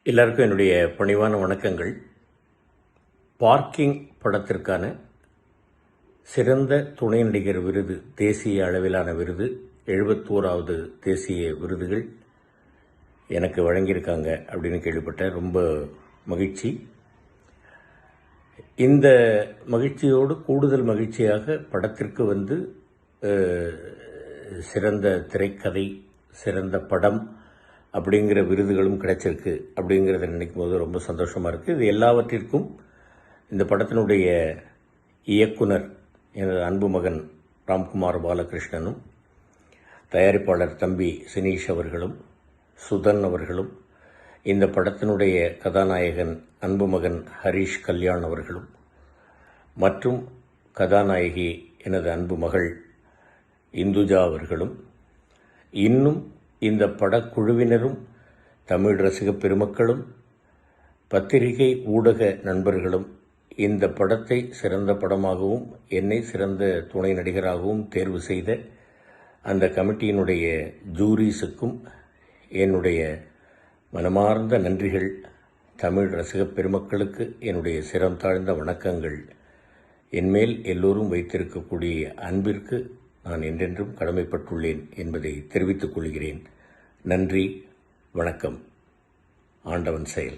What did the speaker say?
எல்லாருக்கும் என்னுடைய பணிவான வணக்கங்கள். பார்க்கிங் படத்திற்கான சிறந்த துணை நடிகர் விருது, தேசிய அளவிலான விருது, 71வது தேசிய விருதுகள் எனக்கு வழங்கியிருக்காங்க அப்படின்னு கேள்விப்பட்டேன். ரொம்ப மகிழ்ச்சி. இந்த மகிழ்ச்சியோடு கூடுதல் மகிழ்ச்சியாக படத்திற்கு சிறந்த திரைக்கதை, சிறந்த படம் அப்படிங்கிற விருதுகளும் கிடைச்சிருக்கு. அப்படிங்கிறத நினைக்கும் போது ரொம்ப சந்தோஷமாக இருக்குது. இது எல்லாவற்றிற்கும் இந்த படத்தினுடைய இயக்குனர் எனது அன்பு மகன் ராம்குமார் பாலகிருஷ்ணனும், தயாரிப்பாளர் தம்பி சினீஷ் அவர்களும், சுதன் அவர்களும், இந்த படத்தினுடைய கதாநாயகன் அன்பு மகன் ஹரீஷ் கல்யாண் அவர்களும், மற்றும் கதாநாயகி எனது அன்பு மகள் இந்துஜா அவர்களும், இன்னும் இந்த படக்குழுவினரும், தமிழ் ரசிக பெருமக்களும், பத்திரிகை ஊடக நண்பர்களும் இந்த படத்தை சிறந்த படமாகவும் என்னை சிறந்த துணை நடிகராகவும் தேர்வு செய்த அந்த கமிட்டியினுடைய ஜூரிஸுக்கும் என்னுடைய மனமார்ந்த நன்றிகள். தமிழ் ரசிக பெருமக்களுக்கு என்னுடைய சிரம் தாழ்ந்த வணக்கங்கள். என்மேல் எல்லோரும் வைத்திருக்கக்கூடிய அன்பிற்கு நான் என்றென்றும் கடமைப்பட்டுள்ளேன் என்பதை தெரிவித்துக் கொள்கிறேன். நன்றி, வணக்கம். ஆண்டவன் செயல்.